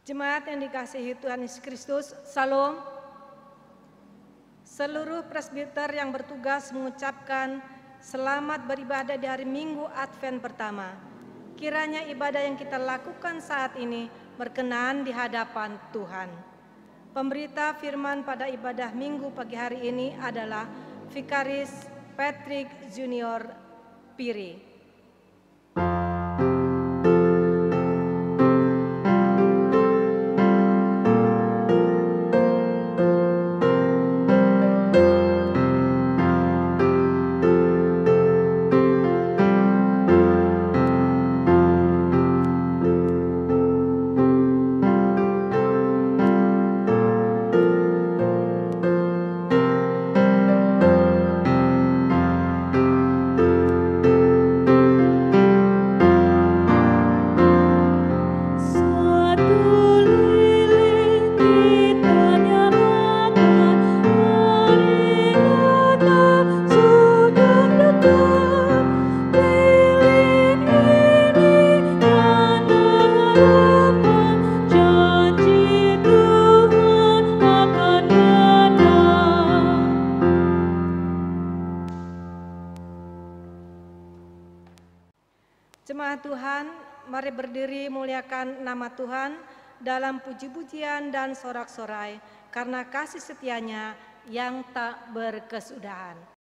Jemaat yang dikasihi Tuhan Yesus Kristus, Salam. Seluruh presbiter yang bertugas mengucapkan selamat beribadah di hari Minggu Advent pertama. Kiranya ibadah yang kita lakukan saat ini berkenan di hadapan Tuhan. Pemberita firman pada ibadah Minggu pagi hari ini adalah Vikaris Patrick Junior Piri. Jemaat Tuhan, mari berdiri muliakan nama Tuhan dalam puji-pujian dan sorak-sorai karena kasih setianya yang tak berkesudahan.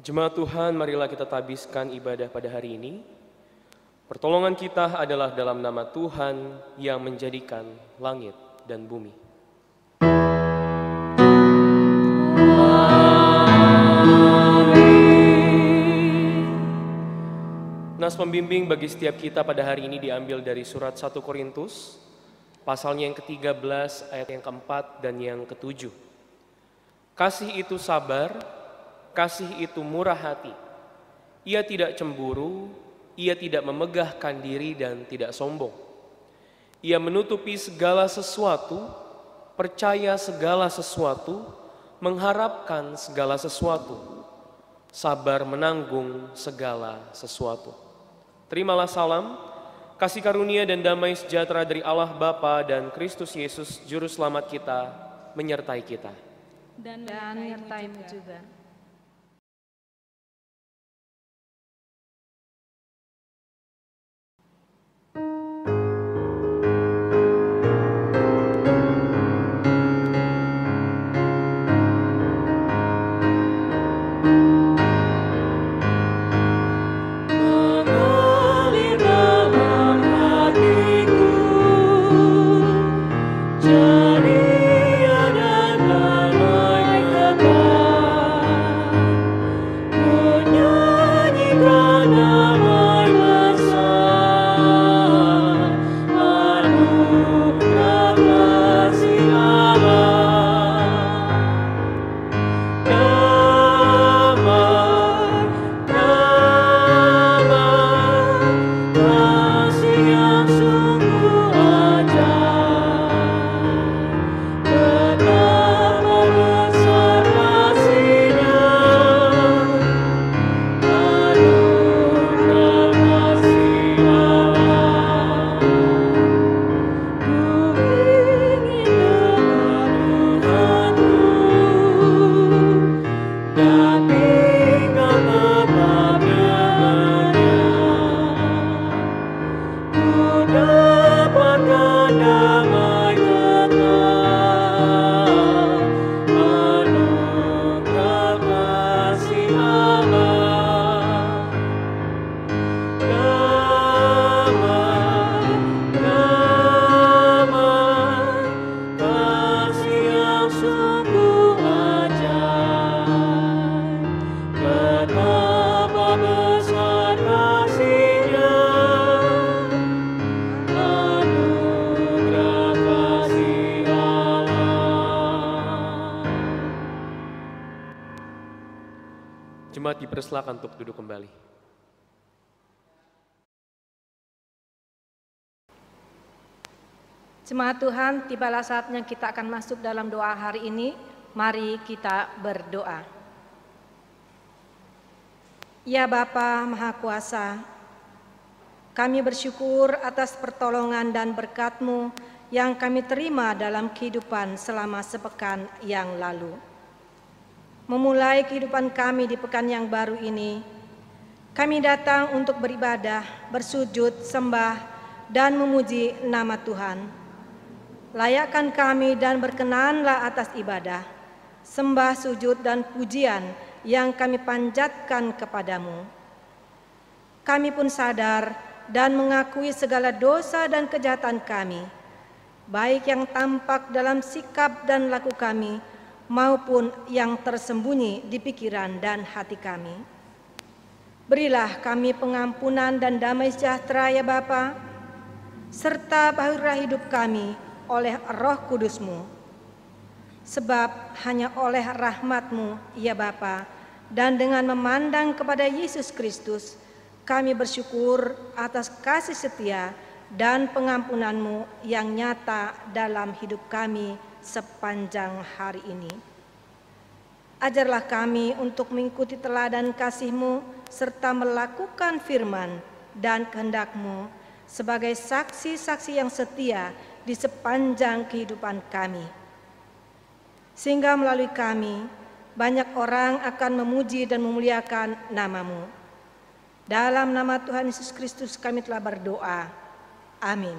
Jemaat Tuhan, marilah kita tabiskan ibadah pada hari ini. Pertolongan kita adalah dalam nama Tuhan yang menjadikan langit dan bumi. Amin. Nas pembimbing bagi setiap kita pada hari ini diambil dari surat 1 Korintus, pasalnya yang ke-13, ayat yang ke-4 dan yang ke-7. Kasih itu sabar, kasih itu murah hati. Ia tidak cemburu, ia tidak memegahkan diri dan tidak sombong. Ia menutupi segala sesuatu, percaya segala sesuatu, mengharapkan segala sesuatu, sabar menanggung segala sesuatu. Terimalah salam, kasih karunia dan damai sejahtera dari Allah Bapa dan Kristus Yesus Juru Selamat kita menyertai kita. Dan menyertaimu juga. Jadi ada damai kekal. Jemaat dipersilakan untuk duduk kembali. Jemaat Tuhan, tibalah saatnya kita akan masuk dalam doa hari ini. Mari kita berdoa. Ya Bapa Maha Kuasa, kami bersyukur atas pertolongan dan berkat-Mu yang kami terima dalam kehidupan selama sepekan yang lalu. Memulai kehidupan kami di pekan yang baru ini, kami datang untuk beribadah, bersujud, sembah, dan memuji nama Tuhan. Layakkan kami dan berkenanlah atas ibadah, sembah, sujud, dan pujian yang kami panjatkan kepadamu. Kami pun sadar dan mengakui segala dosa dan kejahatan kami, baik yang tampak dalam sikap dan laku kami, maupun yang tersembunyi di pikiran dan hati kami. Berilah kami pengampunan dan damai sejahtera ya Bapa, serta bahura hidup kami oleh Roh Kudus-Mu. Sebab hanya oleh rahmat-Mu ya Bapa, dan dengan memandang kepada Yesus Kristus, kami bersyukur atas kasih setia dan pengampunan-Mu yang nyata dalam hidup kami sepanjang hari ini. Ajarlah kami untuk mengikuti teladan kasih-Mu serta melakukan firman dan kehendak-Mu sebagai saksi-saksi yang setia di sepanjang kehidupan kami. Sehingga melalui kami, banyak orang akan memuji dan memuliakan nama-Mu. Dalam nama Tuhan Yesus Kristus kami telah berdoa. Amin.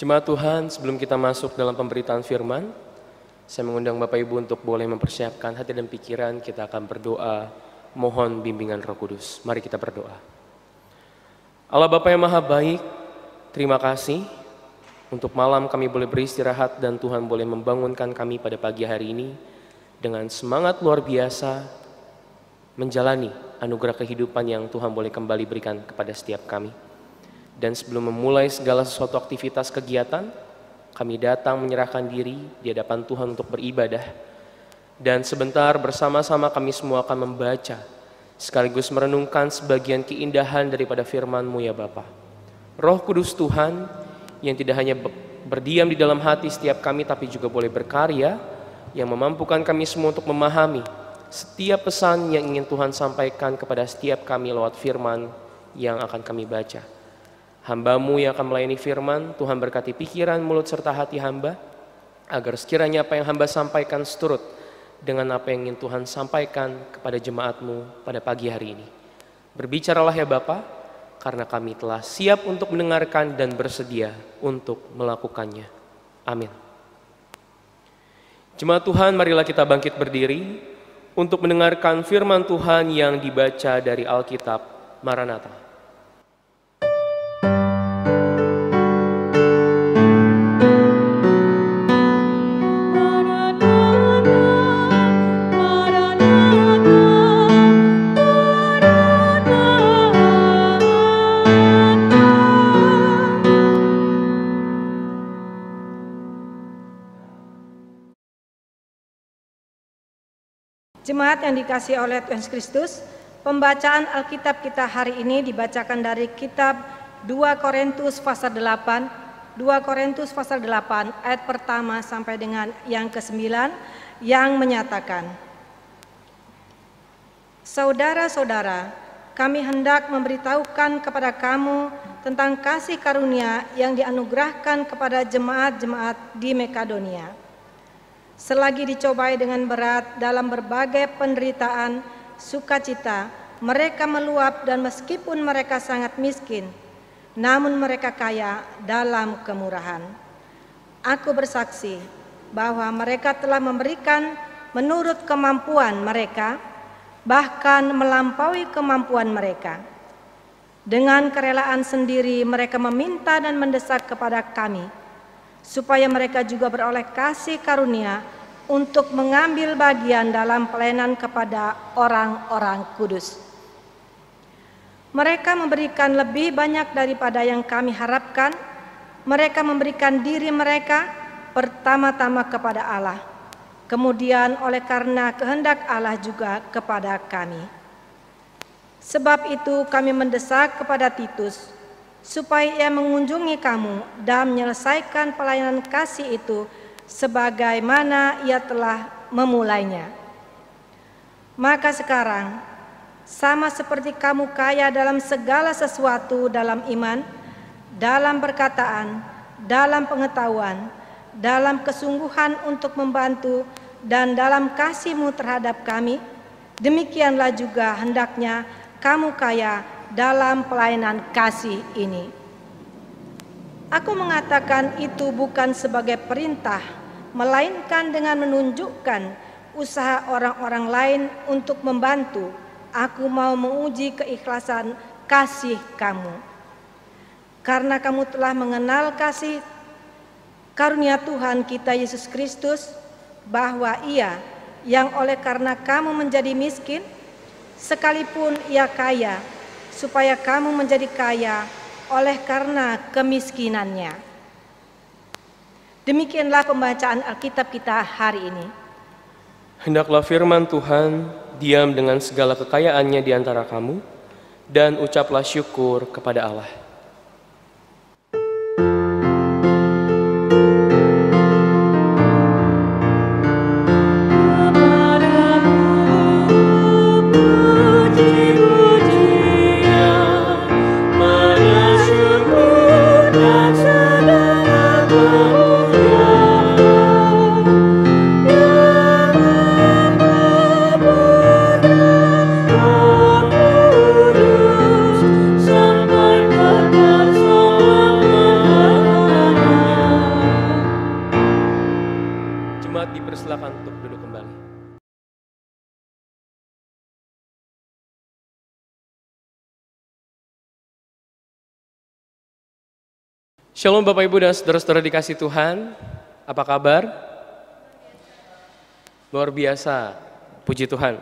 Jemaat Tuhan, sebelum kita masuk dalam pemberitaan firman, saya mengundang Bapak Ibu untuk boleh mempersiapkan hati dan pikiran. Kita akan berdoa, mohon bimbingan Roh Kudus. Mari kita berdoa. Allah Bapa yang Maha Baik, terima kasih untuk malam kami boleh beristirahat dan Tuhan boleh membangunkan kami pada pagi hari ini dengan semangat luar biasa menjalani anugerah kehidupan yang Tuhan boleh kembali berikan kepada setiap kami. Dan sebelum memulai segala sesuatu aktivitas kegiatan, kami datang menyerahkan diri di hadapan Tuhan untuk beribadah. Dan sebentar bersama-sama kami semua akan membaca, sekaligus merenungkan sebagian keindahan daripada firman-Mu ya Bapa. Roh Kudus Tuhan yang tidak hanya berdiam di dalam hati setiap kami, tapi juga boleh berkarya, yang memampukan kami semua untuk memahami setiap pesan yang ingin Tuhan sampaikan kepada setiap kami lewat firman yang akan kami baca. Hamba-Mu yang akan melayani firman, Tuhan berkati pikiran, mulut, serta hati hamba, agar sekiranya apa yang hamba sampaikan seturut dengan apa yang ingin Tuhan sampaikan kepada jemaat-Mu pada pagi hari ini. Berbicaralah ya Bapa, karena kami telah siap untuk mendengarkan dan bersedia untuk melakukannya. Amin. Jemaat Tuhan, marilah kita bangkit berdiri untuk mendengarkan firman Tuhan yang dibaca dari Alkitab. Maranatha. Jemaat yang dikasihi oleh Tuhan Yesus Kristus, pembacaan Alkitab kita hari ini dibacakan dari kitab 2 Korintus pasal 8 ayat pertama sampai dengan yang ke-9 yang menyatakan, "Saudara-saudara, kami hendak memberitahukan kepada kamu tentang kasih karunia yang dianugerahkan kepada jemaat-jemaat di Makedonia. Selagi dicobai dengan berat dalam berbagai penderitaan, sukacita, mereka meluap, dan meskipun mereka sangat miskin, namun mereka kaya dalam kemurahan. Aku bersaksi bahwa mereka telah memberikan menurut kemampuan mereka, bahkan melampaui kemampuan mereka. Dengan kerelaan sendiri mereka meminta dan mendesak kepada kami, supaya mereka juga beroleh kasih karunia untuk mengambil bagian dalam pelayanan kepada orang-orang kudus. Mereka memberikan lebih banyak daripada yang kami harapkan. Mereka memberikan diri mereka pertama-tama kepada Allah, kemudian oleh karena kehendak Allah juga kepada kami. Sebab itu kami mendesak kepada Titus, supaya ia mengunjungi kamu dan menyelesaikan pelayanan kasih itu sebagaimana ia telah memulainya. Maka sekarang, sama seperti kamu kaya dalam segala sesuatu, dalam iman, dalam perkataan, dalam pengetahuan, dalam kesungguhan untuk membantu, dan dalam kasihmu terhadap kami, demikianlah juga hendaknya kamu kaya dalam pelayanan kasih ini. Aku mengatakan itu bukan sebagai perintah, melainkan dengan menunjukkan usaha orang-orang lain untuk membantu. Aku mau menguji keikhlasan kasih kamu. Karena kamu telah mengenal kasih karunia Tuhan kita Yesus Kristus, bahwa Ia yang oleh karena kamu menjadi miskin, sekalipun Ia kaya, supaya kamu menjadi kaya oleh karena kemiskinannya." Demikianlah pembacaan Alkitab kita hari ini. Hendaklah firman Tuhan diam dengan segala kekayaannya di antara kamu, dan ucaplah syukur kepada Allah. Dipersilakan untuk duduk kembali. Shalom Bapak Ibu dan saudara-saudara dikasih Tuhan, apa kabar? Luar biasa, puji Tuhan.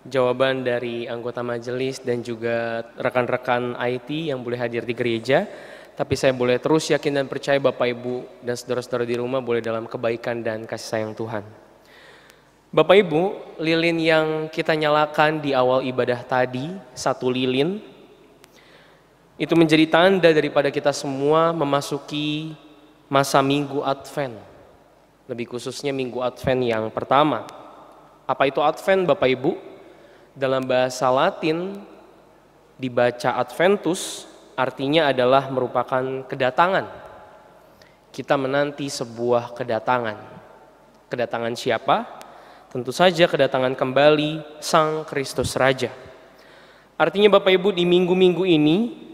Jawaban dari anggota majelis dan juga rekan-rekan IT yang boleh hadir di gereja. Tapi saya boleh terus yakin dan percaya Bapak Ibu dan saudara-saudara di rumah boleh dalam kebaikan dan kasih sayang Tuhan. Bapak Ibu, lilin yang kita nyalakan di awal ibadah tadi, 1 lilin, itu menjadi tanda daripada kita semua memasuki masa Minggu Advent. Lebih khususnya Minggu Advent yang pertama. Apa itu Advent Bapak Ibu? Dalam bahasa Latin dibaca Adventus, artinya adalah merupakan kedatangan. Kita menanti sebuah kedatangan. Kedatangan siapa? Tentu saja kedatangan kembali Sang Kristus Raja. Artinya Bapak Ibu, di minggu-minggu ini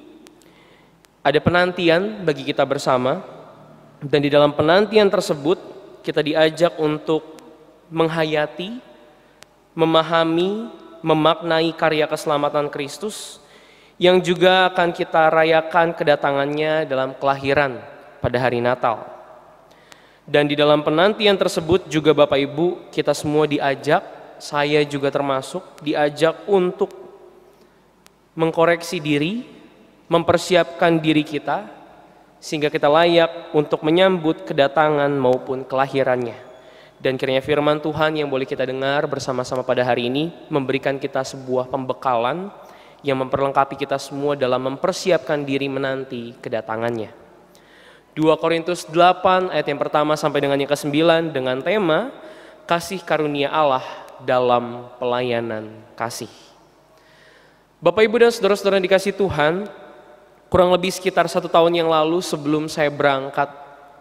ada penantian bagi kita bersama. Dan di dalam penantian tersebut kita diajak untuk menghayati, memahami, memaknai karya keselamatan Kristus, yang juga akan kita rayakan kedatangannya dalam kelahiran pada hari Natal. Dan di dalam penantian tersebut juga Bapak Ibu, kita semua diajak, saya juga termasuk, diajak untuk mengkoreksi diri, mempersiapkan diri kita, sehingga kita layak untuk menyambut kedatangan maupun kelahirannya. Dan kiranya firman Tuhan yang boleh kita dengar bersama-sama pada hari ini memberikan kita sebuah pembekalan yang memperlengkapi kita semua dalam mempersiapkan diri menanti kedatangannya. 2 Korintus 8 ayat yang pertama sampai dengan yang ke-9 dengan tema kasih karunia Allah dalam pelayanan kasih. Bapak, Ibu, dan saudara-saudara yang dikasihi Tuhan, kurang lebih sekitar 1 tahun yang lalu sebelum saya berangkat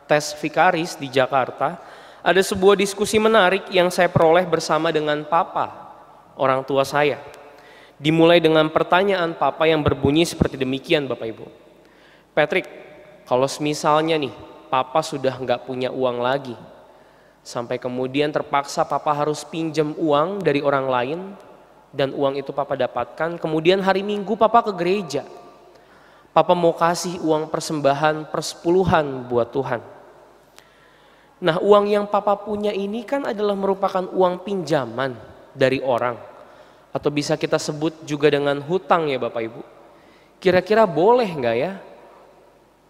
tes vikaris di Jakarta, ada sebuah diskusi menarik yang saya peroleh bersama dengan Papa, orang tua saya. Dimulai dengan pertanyaan Papa yang berbunyi seperti demikian, Bapak Ibu. Patrick, kalau misalnya nih Papa sudah nggak punya uang lagi, sampai kemudian terpaksa Papa harus pinjam uang dari orang lain, dan uang itu Papa dapatkan, kemudian hari Minggu Papa ke gereja. Papa mau kasih uang persembahan persepuluhan buat Tuhan. Nah, uang yang Papa punya ini kan adalah merupakan uang pinjaman dari orang. Atau bisa kita sebut juga dengan hutang ya Bapak Ibu. Kira-kira boleh nggak ya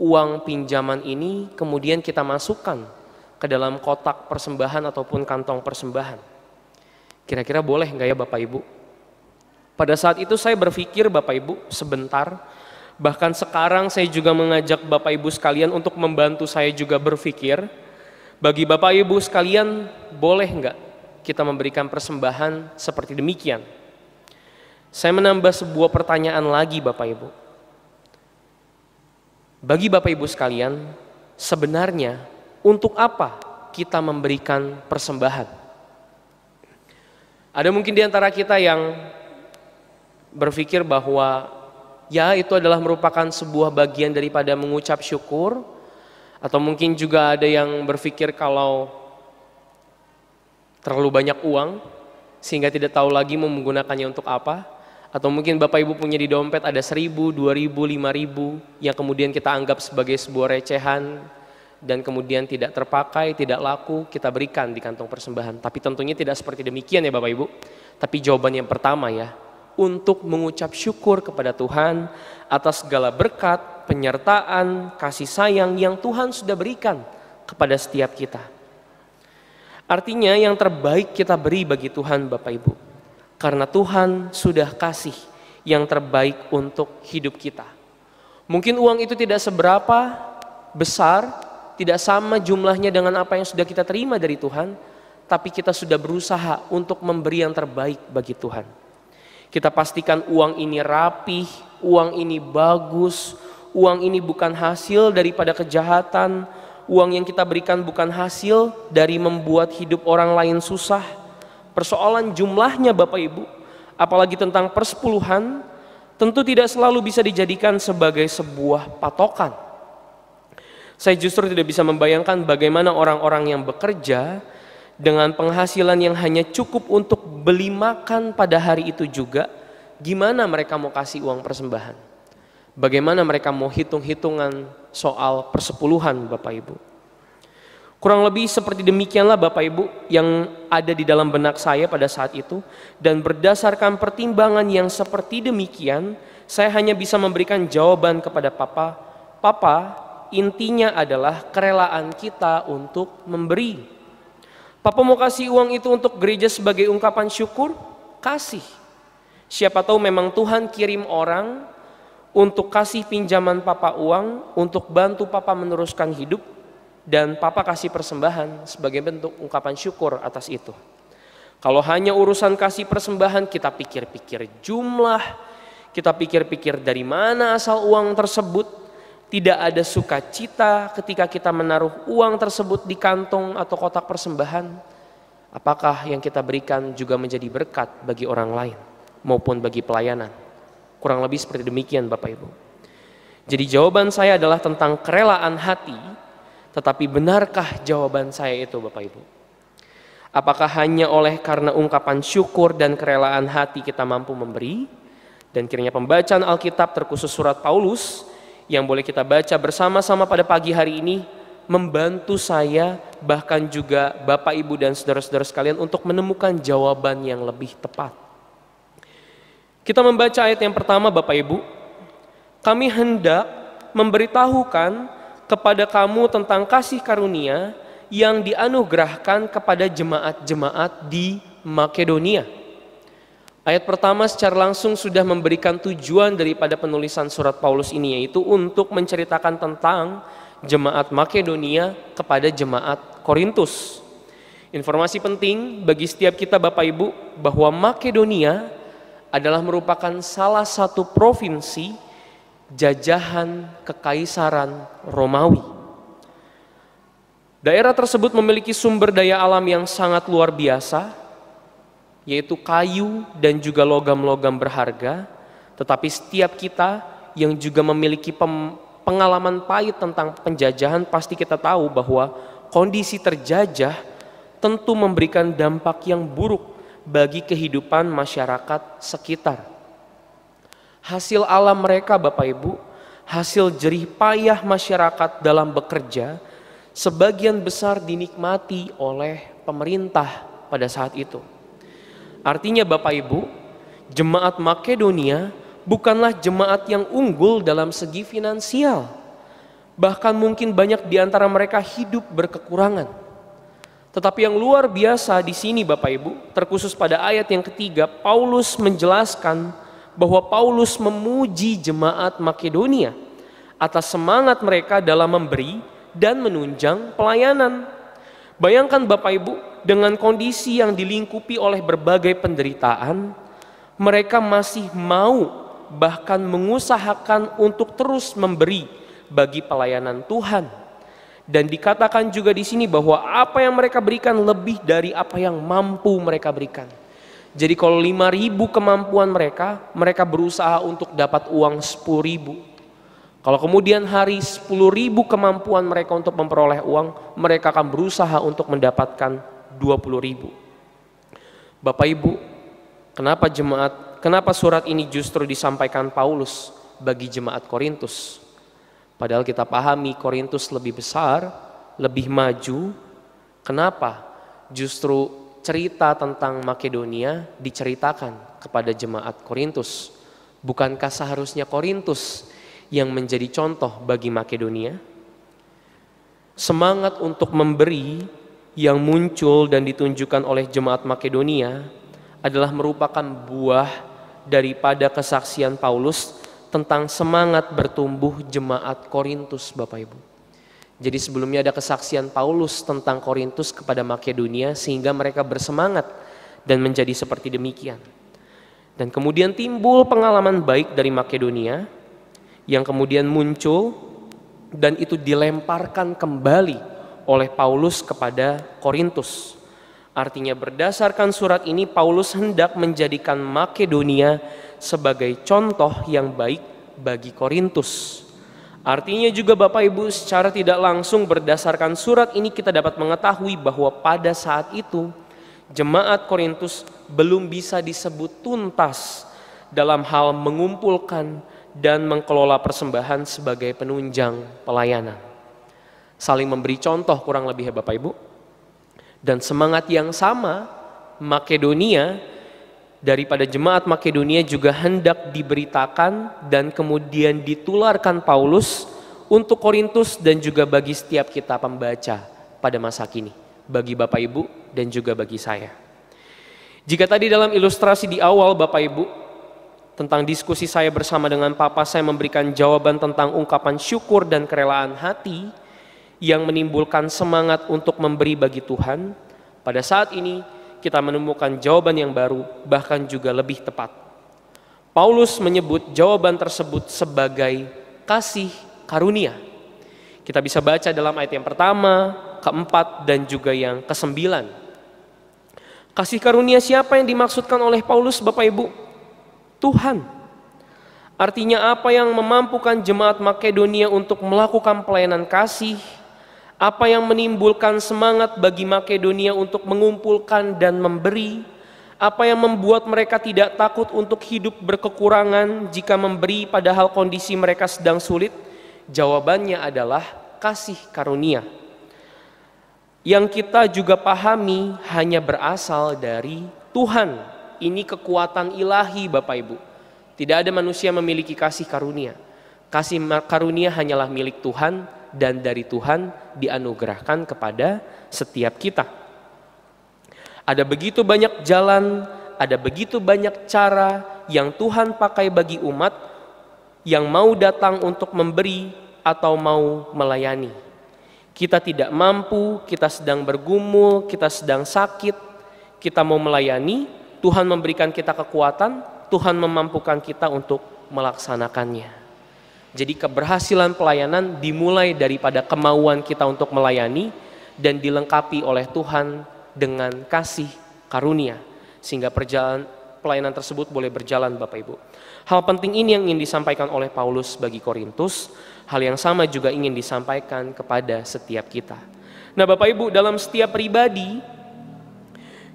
uang pinjaman ini kemudian kita masukkan ke dalam kotak persembahan ataupun kantong persembahan? Kira-kira boleh nggak ya Bapak Ibu? Pada saat itu saya berpikir Bapak Ibu sebentar. Bahkan sekarang saya juga mengajak Bapak Ibu sekalian untuk membantu saya juga berpikir. Bagi Bapak Ibu sekalian, boleh nggak kita memberikan persembahan seperti demikian? Saya menambah sebuah pertanyaan lagi Bapak Ibu. Bagi Bapak Ibu sekalian, sebenarnya untuk apa kita memberikan persembahan? Ada mungkin di antara kita yang berpikir bahwa ya itu adalah merupakan sebuah bagian daripada mengucap syukur. Atau mungkin juga ada yang berpikir kalau terlalu banyak uang sehingga tidak tahu lagi mau menggunakannya untuk apa. Atau mungkin Bapak Ibu punya di dompet ada 1.000, 2.000, 5.000 yang kemudian kita anggap sebagai sebuah recehan dan kemudian tidak terpakai, tidak laku, kita berikan di kantong persembahan. Tapi tentunya tidak seperti demikian ya Bapak Ibu. Tapi jawaban yang pertama ya, untuk mengucap syukur kepada Tuhan atas segala berkat, penyertaan, kasih sayang yang Tuhan sudah berikan kepada setiap kita. Artinya yang terbaik kita beri bagi Tuhan Bapak Ibu. Karena Tuhan sudah kasih yang terbaik untuk hidup kita. Mungkin uang itu tidak seberapa besar, tidak sama jumlahnya dengan apa yang sudah kita terima dari Tuhan, tapi kita sudah berusaha untuk memberi yang terbaik bagi Tuhan. Kita pastikan uang ini rapih, uang ini bagus, uang ini bukan hasil daripada kejahatan, uang yang kita berikan bukan hasil dari membuat hidup orang lain susah. Persoalan jumlahnya Bapak Ibu, apalagi tentang persepuluhan, tentu tidak selalu bisa dijadikan sebagai sebuah patokan. Saya justru tidak bisa membayangkan bagaimana orang-orang yang bekerja dengan penghasilan yang hanya cukup untuk beli makan pada hari itu juga, gimana mereka mau kasih uang persembahan? Bagaimana mereka mau hitung-hitungan soal persepuluhan Bapak Ibu? Kurang lebih seperti demikianlah Bapak Ibu yang ada di dalam benak saya pada saat itu. Dan berdasarkan pertimbangan yang seperti demikian, saya hanya bisa memberikan jawaban kepada Papa. Papa, intinya adalah kerelaan kita untuk memberi. Papa mau kasih uang itu untuk gereja sebagai ungkapan syukur, kasih. Siapa tahu memang Tuhan kirim orang untuk kasih pinjaman Papa uang, untuk bantu Papa meneruskan hidup, dan Papa kasih persembahan sebagai bentuk ungkapan syukur atas itu. Kalau hanya urusan kasih persembahan, kita pikir-pikir jumlah, kita pikir-pikir dari mana asal uang tersebut, tidak ada sukacita ketika kita menaruh uang tersebut di kantong atau kotak persembahan. Apakah yang kita berikan juga menjadi berkat bagi orang lain maupun bagi pelayanan? Kurang lebih seperti demikian Bapak Ibu. Jadi jawaban saya adalah tentang kerelaan hati, tetapi benarkah jawaban saya itu Bapak Ibu? Apakah hanya oleh karena ungkapan syukur dan kerelaan hati kita mampu memberi? Dan kiranya pembacaan Alkitab terkhusus surat Paulus yang boleh kita baca bersama-sama pada pagi hari ini membantu saya, bahkan juga Bapak Ibu dan saudara-saudara sekalian untuk menemukan jawaban yang lebih tepat. Kita membaca ayat yang pertama Bapak Ibu. Kami hendak memberitahukan kepada kamu tentang kasih karunia yang dianugerahkan kepada jemaat-jemaat di Makedonia. Ayat pertama secara langsung sudah memberikan tujuan daripada penulisan surat Paulus ini, yaitu untuk menceritakan tentang jemaat Makedonia kepada jemaat Korintus. Informasi penting bagi setiap kita Bapak Ibu bahwa Makedonia adalah merupakan salah satu provinsi jajahan Kekaisaran Romawi. Daerah tersebut memiliki sumber daya alam yang sangat luar biasa, yaitu kayu dan juga logam-logam berharga. Tetapi setiap kita yang juga memiliki pengalaman pahit tentang penjajahan, pasti kita tahu bahwa kondisi terjajah tentu memberikan dampak yang buruk bagi kehidupan masyarakat sekitar. Hasil alam mereka Bapak Ibu, hasil jerih payah masyarakat dalam bekerja, sebagian besar dinikmati oleh pemerintah pada saat itu. Artinya Bapak Ibu, jemaat Makedonia bukanlah jemaat yang unggul dalam segi finansial. Bahkan mungkin banyak di antara mereka hidup berkekurangan. Tetapi yang luar biasa di sini Bapak Ibu, terkhusus pada ayat yang ketiga, Paulus menjelaskan bahwa Paulus memuji jemaat Makedonia atas semangat mereka dalam memberi dan menunjang pelayanan. Bayangkan Bapak Ibu, dengan kondisi yang dilingkupi oleh berbagai penderitaan, mereka masih mau bahkan mengusahakan untuk terus memberi bagi pelayanan Tuhan. Dan dikatakan juga di sini bahwa apa yang mereka berikan lebih dari apa yang mampu mereka berikan. Jadi kalau 5.000 kemampuan mereka berusaha untuk dapat uang 10.000. Kalau kemudian hari 10.000 kemampuan mereka untuk memperoleh uang, mereka akan berusaha untuk mendapatkan 20.000. Bapak Ibu, kenapa surat ini justru disampaikan Paulus bagi jemaat Korintus? Padahal kita pahami Korintus lebih besar, lebih maju. Kenapa justru cerita tentang Makedonia diceritakan kepada jemaat Korintus? Bukankah seharusnya Korintus yang menjadi contoh bagi Makedonia? Semangat untuk memberi yang muncul dan ditunjukkan oleh jemaat Makedonia adalah merupakan buah daripada kesaksian Paulus tentang semangat bertumbuh jemaat Korintus Bapak Ibu. Jadi sebelumnya ada kesaksian Paulus tentang Korintus kepada Makedonia sehingga mereka bersemangat dan menjadi seperti demikian. Dan kemudian timbul pengalaman baik dari Makedonia yang kemudian muncul dan itu dilemparkan kembali oleh Paulus kepada Korintus. Artinya berdasarkan surat ini Paulus hendak menjadikan Makedonia sebagai contoh yang baik bagi Korintus. Artinya juga Bapak Ibu, secara tidak langsung berdasarkan surat ini kita dapat mengetahui bahwa pada saat itu jemaat Korintus belum bisa disebut tuntas dalam hal mengumpulkan dan mengelola persembahan sebagai penunjang pelayanan. Saling memberi contoh kurang lebih ya Bapak Ibu. Dan semangat yang sama Makedonia daripada jemaat Makedonia juga hendak diberitakan dan kemudian ditularkan Paulus untuk Korintus dan juga bagi setiap kita pembaca pada masa kini, bagi Bapak Ibu dan juga bagi saya. Jika tadi dalam ilustrasi di awal Bapak Ibu tentang diskusi saya bersama dengan Papa, saya memberikan jawaban tentang ungkapan syukur dan kerelaan hati yang menimbulkan semangat untuk memberi bagi Tuhan. Pada saat ini kita menemukan jawaban yang baru, bahkan juga lebih tepat. Paulus menyebut jawaban tersebut sebagai kasih karunia. Kita bisa baca dalam ayat yang pertama, keempat, dan juga yang ke-9. Kasih karunia siapa yang dimaksudkan oleh Paulus Bapak Ibu? Tuhan. Artinya apa yang memampukan jemaat Makedonia untuk melakukan pelayanan kasih, apa yang menimbulkan semangat bagi Makedonia untuk mengumpulkan dan memberi, apa yang membuat mereka tidak takut untuk hidup berkekurangan jika memberi padahal kondisi mereka sedang sulit? Jawabannya adalah kasih karunia. Yang kita juga pahami hanya berasal dari Tuhan. Ini kekuatan ilahi Bapak Ibu. Tidak ada manusia memiliki kasih karunia. Kasih karunia hanyalah milik Tuhan dan dari Tuhan dianugerahkan kepada setiap kita. Ada begitu banyak jalan, ada begitu banyak cara yang Tuhan pakai bagi umat yang mau datang untuk memberi atau mau melayani. Kita tidak mampu, kita sedang bergumul, kita sedang sakit, kita mau melayani, Tuhan memberikan kita kekuatan, Tuhan memampukan kita untuk melaksanakannya. Jadi keberhasilan pelayanan dimulai daripada kemauan kita untuk melayani dan dilengkapi oleh Tuhan dengan kasih karunia, sehingga pelayanan tersebut boleh berjalan, Bapak Ibu. Hal penting ini yang ingin disampaikan oleh Paulus bagi Korintus, hal yang sama juga ingin disampaikan kepada setiap kita. Nah Bapak Ibu, dalam setiap pribadi,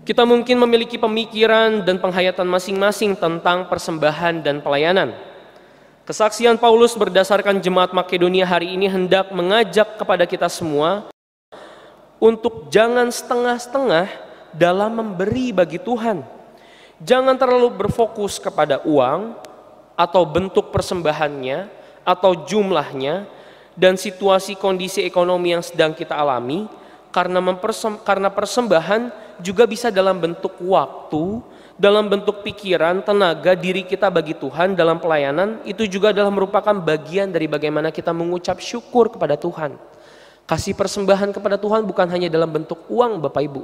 kita mungkin memiliki pemikiran dan penghayatan masing-masing tentang persembahan dan pelayanan. Kesaksian Paulus berdasarkan jemaat Makedonia hari ini hendak mengajak kepada kita semua untuk jangan setengah-setengah dalam memberi bagi Tuhan. Jangan terlalu berfokus kepada uang atau bentuk persembahannya atau jumlahnya dan situasi kondisi ekonomi yang sedang kita alami, karena persembahan juga bisa dalam bentuk waktu, dalam bentuk pikiran, tenaga, diri kita bagi Tuhan dalam pelayanan. Itu juga adalah merupakan bagian dari bagaimana kita mengucap syukur kepada Tuhan. Kasih persembahan kepada Tuhan bukan hanya dalam bentuk uang, Bapak Ibu.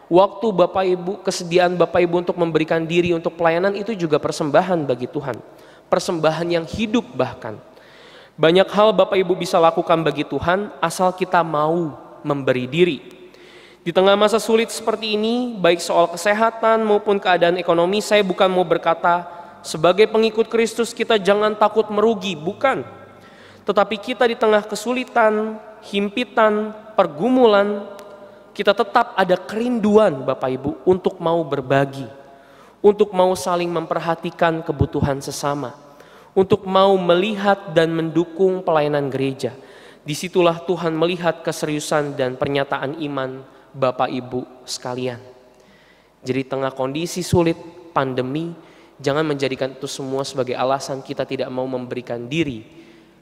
Waktu Bapak Ibu, kesediaan Bapak Ibu untuk memberikan diri untuk pelayanan itu juga persembahan bagi Tuhan. Persembahan yang hidup bahkan. Banyak hal Bapak Ibu bisa lakukan bagi Tuhan asal kita mau memberi diri. Di tengah masa sulit seperti ini, baik soal kesehatan maupun keadaan ekonomi, saya bukan mau berkata sebagai pengikut Kristus kita jangan takut merugi, bukan. Tetapi kita di tengah kesulitan, himpitan, pergumulan, kita tetap ada kerinduan Bapak Ibu untuk mau berbagi, untuk mau saling memperhatikan kebutuhan sesama, untuk mau melihat dan mendukung pelayanan gereja. Disitulah Tuhan melihat keseriusan dan pernyataan iman Bapak Ibu sekalian. Jadi tengah kondisi sulit, pandemi, jangan menjadikan itu semua sebagai alasan kita tidak mau memberikan diri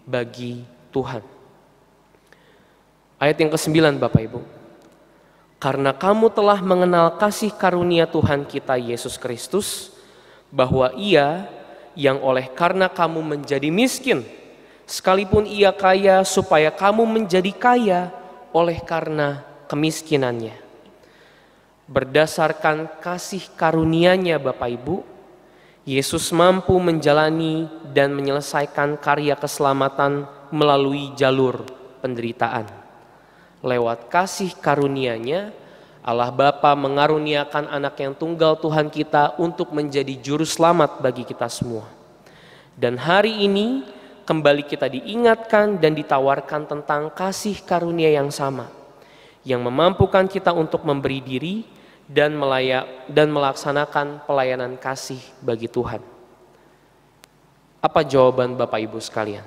bagi Tuhan. Ayat yang ke-9 Bapak Ibu. Karena kamu telah mengenal kasih karunia Tuhan kita Yesus Kristus, bahwa Ia yang oleh karena kamu menjadi miskin, sekalipun Ia kaya, supaya kamu menjadi kaya oleh karena kemiskinannya. Berdasarkan kasih karunia-Nya Bapak Ibu, Yesus mampu menjalani dan menyelesaikan karya keselamatan melalui jalur penderitaan. Lewat kasih karunia-Nya, Allah Bapa mengaruniakan anak yang tunggal Tuhan kita untuk menjadi juru selamat bagi kita semua. Dan hari ini kembali kita diingatkan dan ditawarkan tentang kasih karunia yang sama, yang memampukan kita untuk memberi diri dan melaksanakan pelayanan kasih bagi Tuhan. Apa jawaban Bapak Ibu sekalian?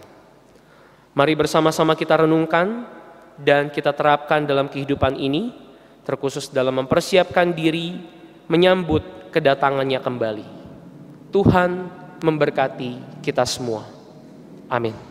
Mari bersama-sama kita renungkan dan kita terapkan dalam kehidupan ini, terkhusus dalam mempersiapkan diri menyambut kedatangannya kembali. Tuhan memberkati kita semua. Amin.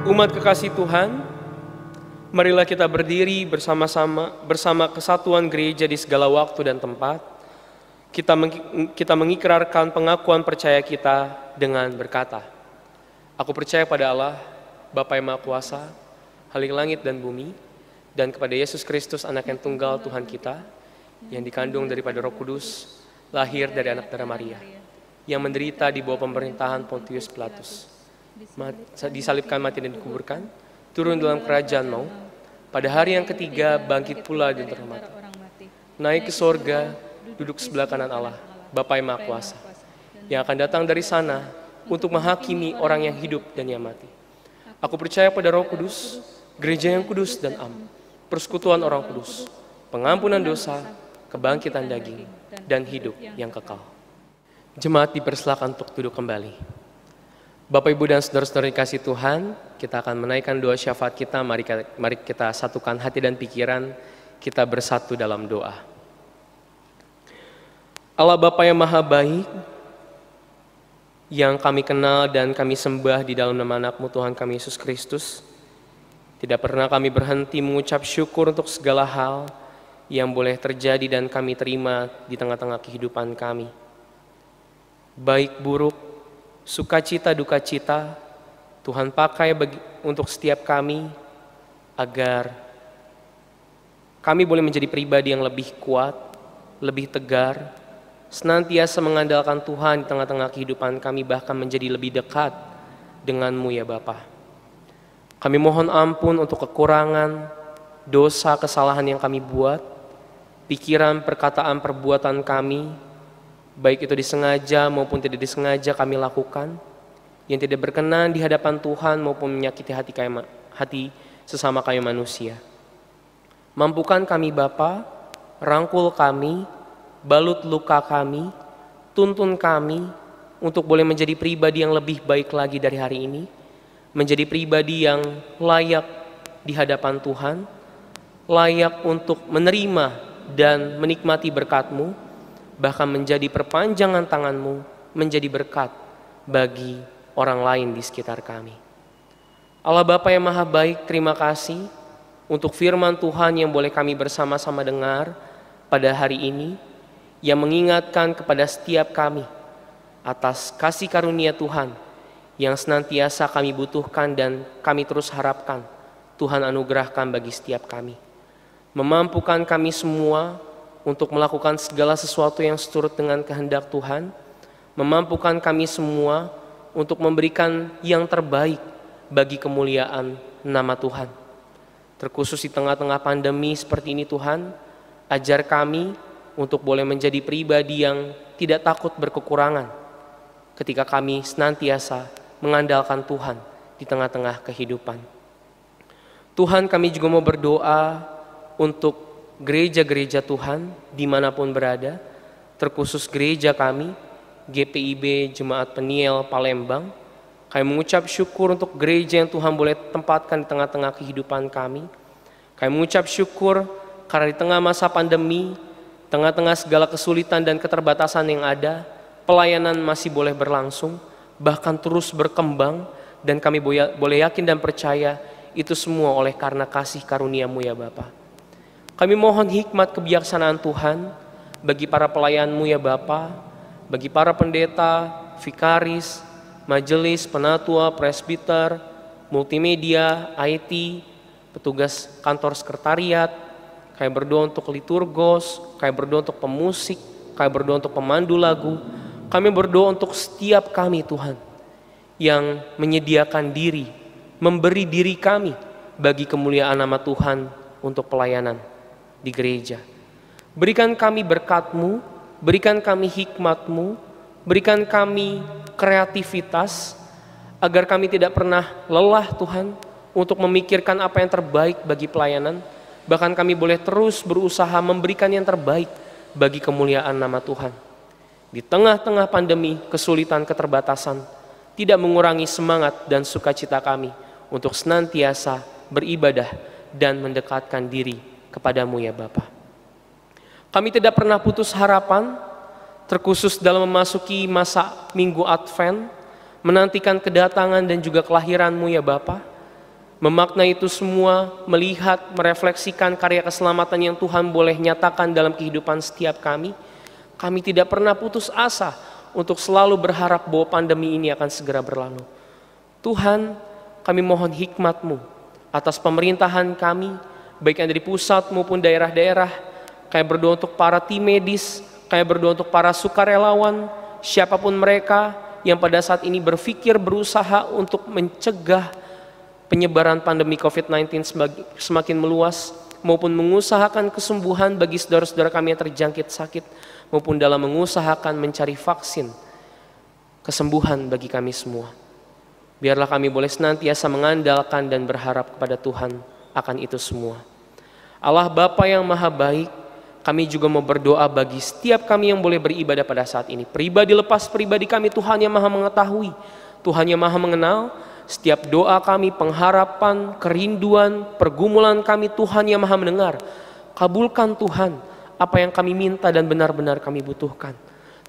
Umat kekasih Tuhan, marilah kita berdiri bersama-sama bersama kesatuan gereja di segala waktu dan tempat. Kita mengikrarkan pengakuan percaya kita dengan berkata, aku percaya pada Allah, Bapa yang Maha Kuasa, Khalik langit dan bumi, dan kepada Yesus Kristus, anak yang tunggal Tuhan kita, yang dikandung daripada Roh Kudus, lahir dari anak darah Maria, yang menderita di bawah pemerintahan Pontius Pilatus, disalibkan, mati dan dikuburkan, turun dalam kerajaan maut, pada hari yang ketiga bangkit pula dari antara mati, naik ke sorga, duduk sebelah kanan Allah, Bapa yang Maha Kuasa, yang akan datang dari sana untuk menghakimi orang yang hidup dan yang mati. Aku percaya pada Roh Kudus, gereja yang kudus dan am, persekutuan orang kudus, pengampunan dosa, kebangkitan daging, dan hidup yang kekal. Jemaat dipersilakan untuk duduk kembali. Bapak, Ibu, dan saudara-saudara dikasih Tuhan, kita akan menaikkan doa syafaat kita. Mari kita satukan hati dan pikiran, kita bersatu dalam doa. Allah Bapa yang Maha Baik, yang kami kenal dan kami sembah di dalam nama anak-Mu Tuhan kami Yesus Kristus, tidak pernah kami berhenti mengucap syukur untuk segala hal yang boleh terjadi dan kami terima di tengah-tengah kehidupan kami. Baik buruk, sukacita duka cita, Tuhan pakai untuk setiap kami agar kami boleh menjadi pribadi yang lebih kuat, lebih tegar, senantiasa mengandalkan Tuhan di tengah-tengah kehidupan kami, bahkan menjadi lebih dekat dengan-Mu ya Bapa. Kami mohon ampun untuk kekurangan, dosa, kesalahan yang kami buat, pikiran, perkataan, perbuatan kami, baik itu disengaja maupun tidak disengaja kami lakukan, yang tidak berkenan di hadapan Tuhan maupun menyakiti hati sesama kami manusia. Mampukan kami Bapa, rangkul kami, balut luka kami, tuntun kami untuk boleh menjadi pribadi yang lebih baik lagi dari hari ini, menjadi pribadi yang layak di hadapan Tuhan, layak untuk menerima dan menikmati berkat-Mu, bahkan menjadi perpanjangan tangan-Mu, menjadi berkat bagi orang lain di sekitar kami. Allah Bapa yang Maha Baik, terima kasih untuk firman Tuhan yang boleh kami bersama-sama dengar pada hari ini, yang mengingatkan kepada setiap kami atas kasih karunia Tuhan yang senantiasa kami butuhkan dan kami terus harapkan Tuhan anugerahkan bagi setiap kami. Memampukan kami semua untuk melakukan segala sesuatu yang seturut dengan kehendak Tuhan, memampukan kami semua untuk memberikan yang terbaik bagi kemuliaan nama Tuhan. Terkhusus di tengah-tengah pandemi seperti ini Tuhan, ajar kami untuk boleh menjadi pribadi yang tidak takut berkekurangan ketika kami senantiasa mengandalkan Tuhan di tengah-tengah kehidupan. Tuhan, kami juga mau berdoa untuk gereja-gereja Tuhan dimanapun berada, terkhusus gereja kami, GPIB Jemaat Peniel Palembang. Kami mengucap syukur untuk gereja yang Tuhan boleh tempatkan di tengah-tengah kehidupan kami. Kami mengucap syukur karena di tengah masa pandemi, tengah-tengah segala kesulitan dan keterbatasan yang ada, pelayanan masih boleh berlangsung, bahkan terus berkembang, dan kami boleh yakin dan percaya itu semua oleh karena kasih karunia-Mu ya Bapa. Kami mohon hikmat kebijaksanaan Tuhan bagi para pelayan-Mu ya Bapa, bagi para pendeta, vikaris, majelis, penatua, presbiter, multimedia, IT, petugas kantor sekretariat. Kami berdoa untuk liturgos, kami berdoa untuk pemusik, kami berdoa untuk pemandu lagu, kami berdoa untuk setiap kami Tuhan yang menyediakan diri, memberi diri kami bagi kemuliaan nama Tuhan untuk pelayanan di gereja. Berikan kami berkat-Mu, berikan kami hikmat-Mu, berikan kami kreativitas, agar kami tidak pernah lelah Tuhan untuk memikirkan apa yang terbaik bagi pelayanan. Bahkan kami boleh terus berusaha memberikan yang terbaik bagi kemuliaan nama Tuhan. Di tengah-tengah pandemi, kesulitan, keterbatasan, tidak mengurangi semangat dan sukacita kami untuk senantiasa beribadah dan mendekatkan diri kepada-Mu ya Bapa. Kami tidak pernah putus harapan, terkhusus dalam memasuki masa Minggu Advent, menantikan kedatangan dan juga kelahiran-Mu ya Bapa. Memaknai itu semua, melihat, merefleksikan karya keselamatan yang Tuhan boleh nyatakan dalam kehidupan setiap kami. Kami tidak pernah putus asa untuk selalu berharap bahwa pandemi ini akan segera berlalu. Tuhan, kami mohon hikmat-Mu atas pemerintahan kami, baik yang dari pusat maupun daerah-daerah. Kami berdoa untuk para tim medis, kami berdoa untuk para sukarelawan, siapapun mereka yang pada saat ini berpikir berusaha untuk mencegah penyebaran pandemi COVID-19 semakin meluas, maupun mengusahakan kesembuhan bagi saudara-saudara kami yang terjangkit sakit, maupun dalam mengusahakan mencari vaksin kesembuhan bagi kami semua. Biarlah kami boleh senantiasa mengandalkan dan berharap kepada Tuhan akan itu semua. Allah Bapa yang Maha Baik, kami juga mau berdoa bagi setiap kami yang boleh beribadah pada saat ini. Pribadi lepas pribadi kami, Tuhan yang Maha mengetahui, Tuhan yang Maha mengenal. Setiap doa kami, pengharapan, kerinduan, pergumulan kami, Tuhan yang Maha mendengar. Kabulkan Tuhan apa yang kami minta dan benar-benar kami butuhkan.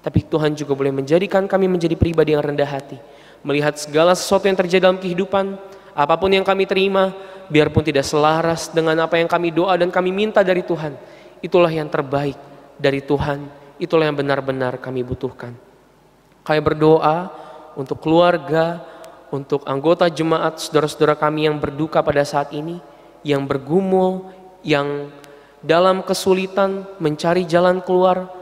Tapi Tuhan juga boleh menjadikan kami menjadi pribadi yang rendah hati, melihat segala sesuatu yang terjadi dalam kehidupan, apapun yang kami terima, biarpun tidak selaras dengan apa yang kami doa dan kami minta dari Tuhan, itulah yang terbaik dari Tuhan, itulah yang benar-benar kami butuhkan. Kami berdoa untuk keluarga, untuk anggota jemaat, saudara-saudara kami yang berduka pada saat ini, yang bergumul, yang dalam kesulitan mencari jalan keluar.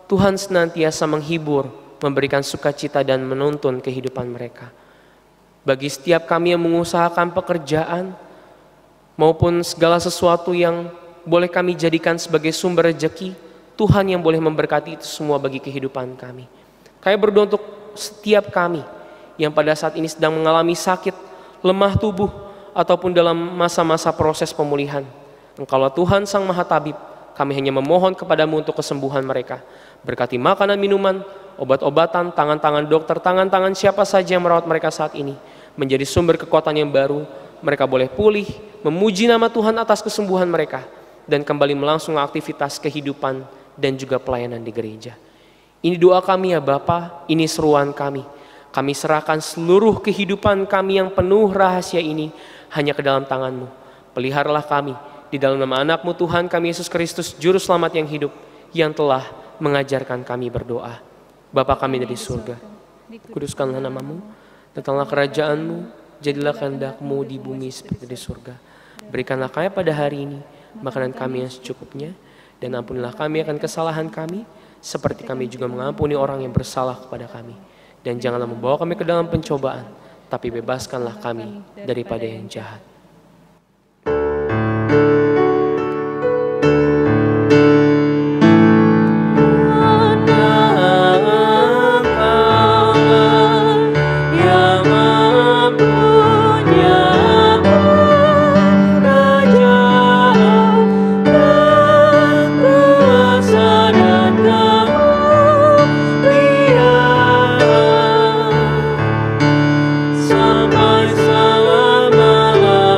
Tuhan senantiasa menghibur, memberikan sukacita dan menuntun kehidupan mereka. Bagi setiap kami yang mengusahakan pekerjaan, maupun segala sesuatu yang boleh kami jadikan sebagai sumber rezeki, Tuhan yang boleh memberkati itu semua bagi kehidupan kami. Kami berdoa untuk setiap kami yang pada saat ini sedang mengalami sakit, lemah tubuh, ataupun dalam masa-masa proses pemulihan. Engkaulah Tuhan Sang Maha Tabib, kami hanya memohon kepadamu untuk kesembuhan mereka. Berkati makanan, minuman, obat-obatan, tangan-tangan dokter, tangan-tangan siapa saja yang merawat mereka saat ini, menjadi sumber kekuatan yang baru. Mereka boleh pulih, memuji nama Tuhan atas kesembuhan mereka, dan kembali melangsung aktivitas kehidupan dan juga pelayanan di gereja. Ini doa kami ya Bapa, ini seruan kami. Kami serahkan seluruh kehidupan kami yang penuh rahasia ini hanya ke dalam tangan-Mu. Peliharalah kami di dalam nama anak-Mu Tuhan kami Yesus Kristus, Juru Selamat yang hidup, yang telah mengajarkan kami berdoa. Bapa kami dari surga, kuduskanlah nama-Mu, datanglah kerajaan-Mu, jadilah kehendak-Mu di bumi seperti di surga. Berikanlah kami pada hari ini makanan kami yang secukupnya, dan ampunilah kami akan kesalahan kami, seperti kami juga mengampuni orang yang bersalah kepada kami. Dan janganlah membawa kami ke dalam pencobaan, tapi bebaskanlah kami daripada yang jahat. Sampai selama-lamanya.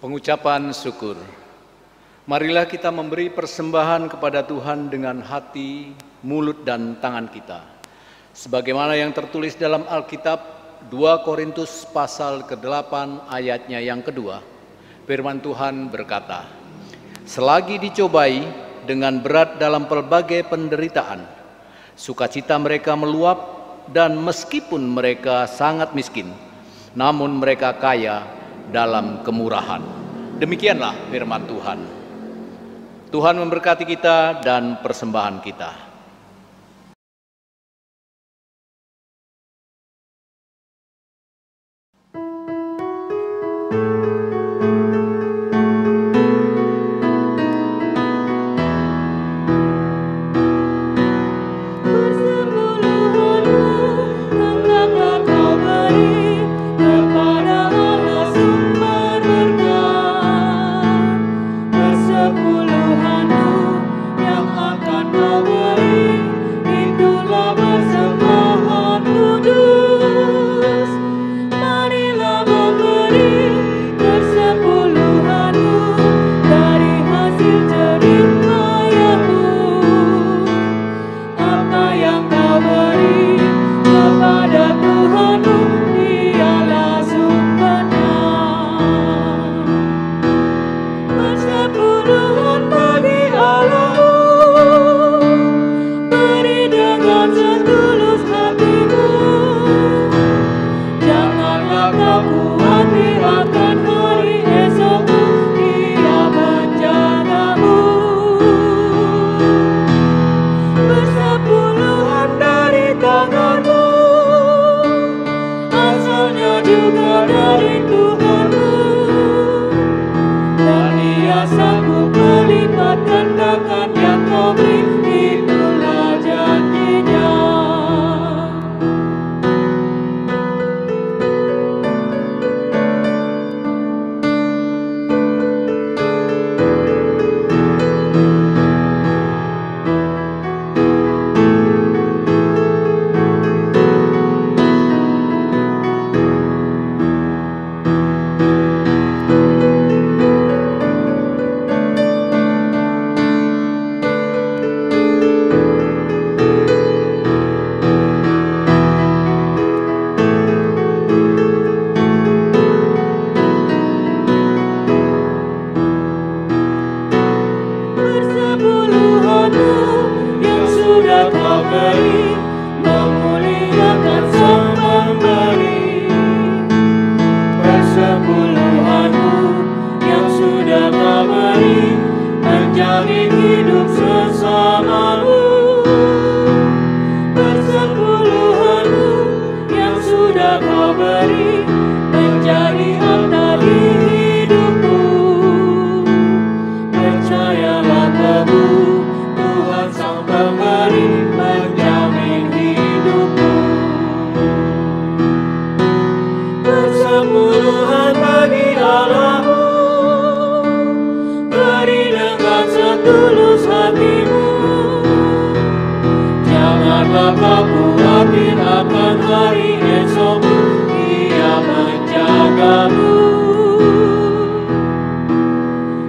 Pengucapan syukur. Marilah kita memberi persembahan kepada Tuhan dengan hati, mulut, dan tangan kita. Sebagaimana yang tertulis dalam Alkitab 2 Korintus pasal ke-8 ayatnya yang kedua. Firman Tuhan berkata, "Selagi dicobai dengan berat dalam pelbagai penderitaan, sukacita mereka meluap, dan meskipun mereka sangat miskin, namun mereka kaya dalam kemurahan." Demikianlah firman Tuhan. Tuhan memberkati kita dan persembahan kita.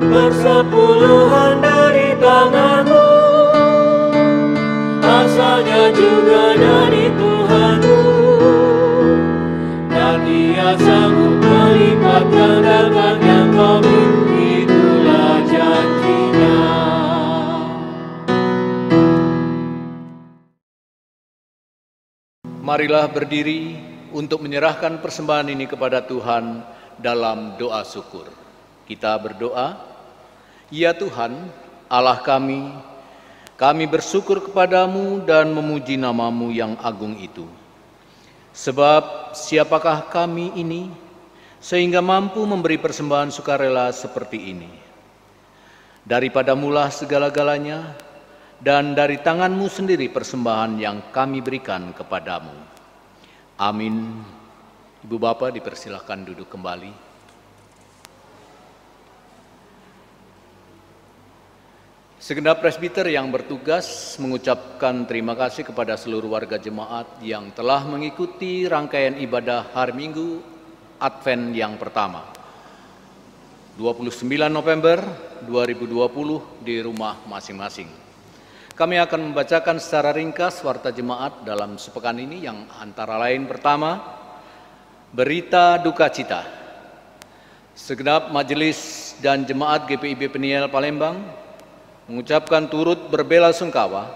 Bersepuluhan dari tanganmu, asalnya juga dari Tuhanmu, dan Dia sanggup melipat gandakan yang kau beri, itulah janjinya. Marilah berdiri untuk menyerahkan persembahan ini kepada Tuhan dalam doa syukur. Kita berdoa. Ya Tuhan, Allah kami bersyukur kepadamu dan memuji namamu yang agung itu. Sebab siapakah kami ini sehingga mampu memberi persembahan sukarela seperti ini? Daripada mula segala-galanya, dan dari tanganmu sendiri persembahan yang kami berikan kepadamu. Amin. Ibu Bapak dipersilahkan duduk kembali. Segenap presbiter yang bertugas mengucapkan terima kasih kepada seluruh warga jemaat yang telah mengikuti rangkaian ibadah hari Minggu Advent yang pertama. 29 November 2020 di rumah masing-masing. Kami akan membacakan secara ringkas warta jemaat dalam sepekan ini yang antara lain pertama, berita duka cita. Segenap majelis dan jemaat GPIB Peniel Palembang mengucapkan turut berbelasungkawa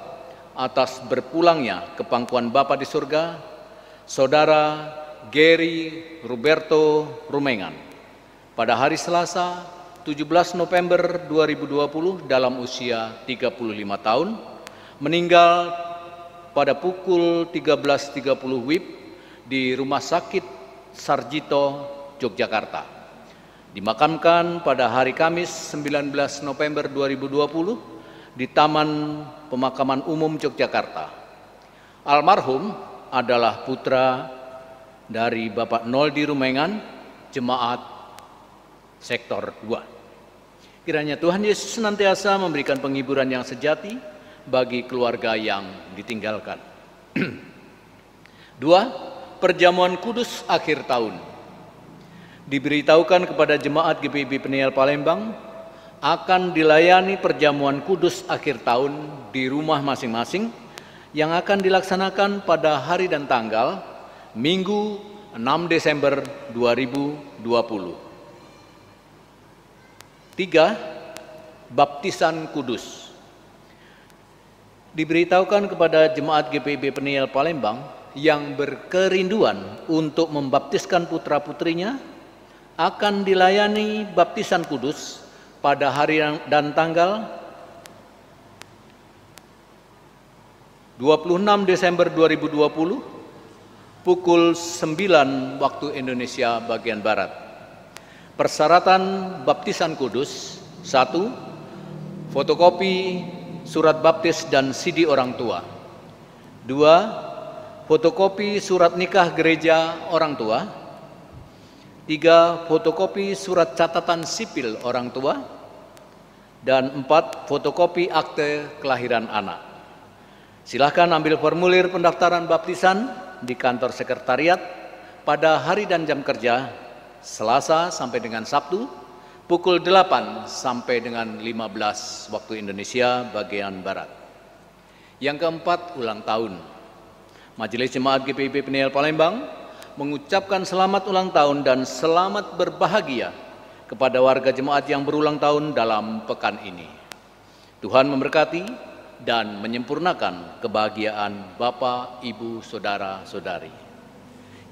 atas berpulangnya ke pangkuan Bapa di surga, Saudara Gary Roberto Rumengan pada hari Selasa 17 November 2020 dalam usia 35 tahun, meninggal pada pukul 13.30 WIB di Rumah Sakit Sarjito, Yogyakarta. Dimakamkan pada hari Kamis 19 November 2020 di Taman Pemakaman Umum Yogyakarta. Almarhum adalah putra dari Bapak Noldi Rumengan, jemaat Sektor 2. Kiranya Tuhan Yesus senantiasa memberikan penghiburan yang sejati bagi keluarga yang ditinggalkan. 2. Perjamuan kudus akhir tahun. Diberitahukan kepada jemaat GPIB Peniel Palembang akan dilayani perjamuan kudus akhir tahun di rumah masing-masing yang akan dilaksanakan pada hari dan tanggal Minggu 6 Desember 2020. 3. Baptisan kudus. Diberitahukan kepada jemaat GPIB Peniel Palembang yang berkerinduan untuk membaptiskan putra-putrinya akan dilayani baptisan kudus pada hari dan tanggal 26 Desember 2020 pukul 9 waktu Indonesia bagian Barat. Persyaratan baptisan kudus: 1. Fotokopi surat baptis dan CD orang tua. 2. Fotokopi surat nikah gereja orang tua. 3. Fotokopi surat catatan sipil orang tua. Dan 4. Fotokopi akte kelahiran anak. Silakan ambil formulir pendaftaran baptisan di kantor sekretariat pada hari dan jam kerja Selasa sampai dengan Sabtu pukul 8 sampai dengan 15 waktu Indonesia bagian Barat. Yang keempat, ulang tahun. Majelis Jemaat GPIB Peniel Palembang mengucapkan selamat ulang tahun dan selamat berbahagia kepada warga jemaat yang berulang tahun dalam pekan ini. Tuhan memberkati dan menyempurnakan kebahagiaan Bapak, Ibu, Saudara, Saudari.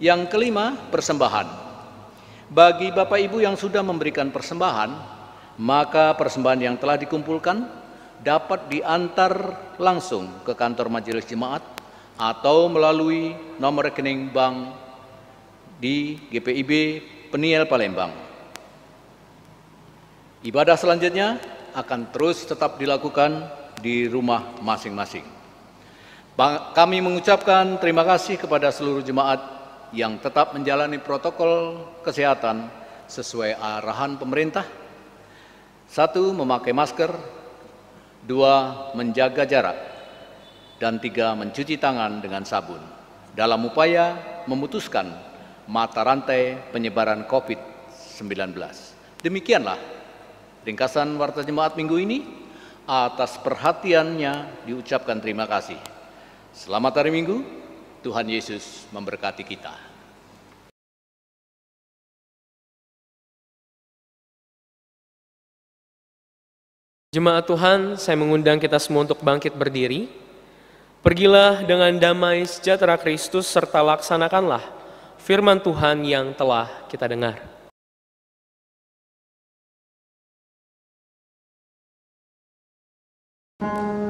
Yang kelima, persembahan. Bagi Bapak Ibu yang sudah memberikan persembahan, maka persembahan yang telah dikumpulkan dapat diantar langsung ke kantor majelis jemaat atau melalui nomor rekening bank di GPIB Peniel Palembang. Ibadah selanjutnya akan terus tetap dilakukan di rumah masing-masing. Kami mengucapkan terima kasih kepada seluruh jemaat yang tetap menjalani protokol kesehatan sesuai arahan pemerintah. 1. Memakai masker. 2. Menjaga jarak. Dan 3. Mencuci tangan dengan sabun dalam upaya memutuskan mata rantai penyebaran COVID-19. Demikianlah ringkasan warta jemaat minggu ini. Atas perhatiannya diucapkan terima kasih. Selamat hari Minggu. Tuhan Yesus memberkati kita. Jemaat Tuhan, saya mengundang kita semua untuk bangkit berdiri. Pergilah dengan damai sejahtera Kristus serta laksanakanlah firman Tuhan yang telah kita dengar. Sang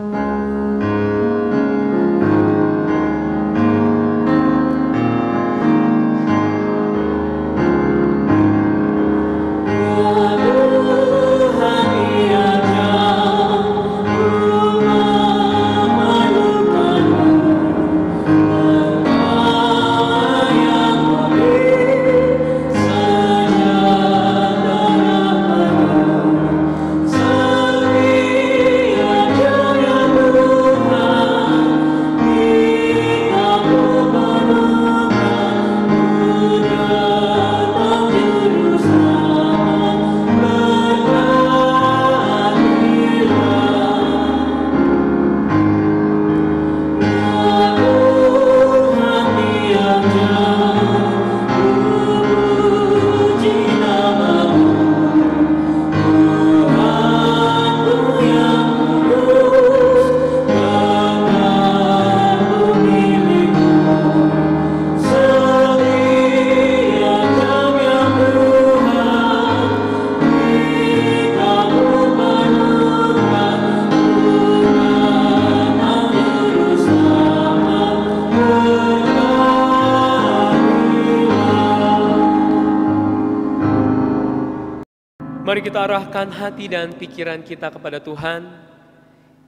Mari kita arahkan hati dan pikiran kita kepada Tuhan.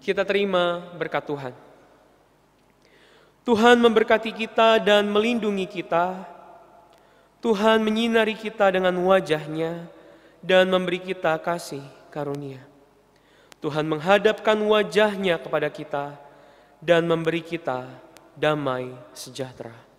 Kita terima berkat Tuhan. Tuhan memberkati kita dan melindungi kita. Tuhan menyinari kita dengan wajah-Nya dan memberi kita kasih karunia. Tuhan menghadapkan wajah-Nya kepada kita dan memberi kita damai sejahtera.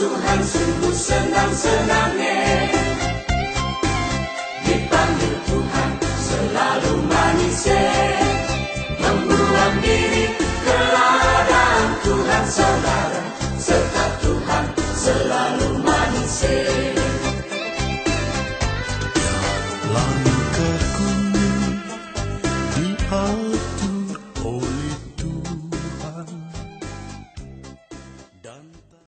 Tuhan sungguh senang-senangnya.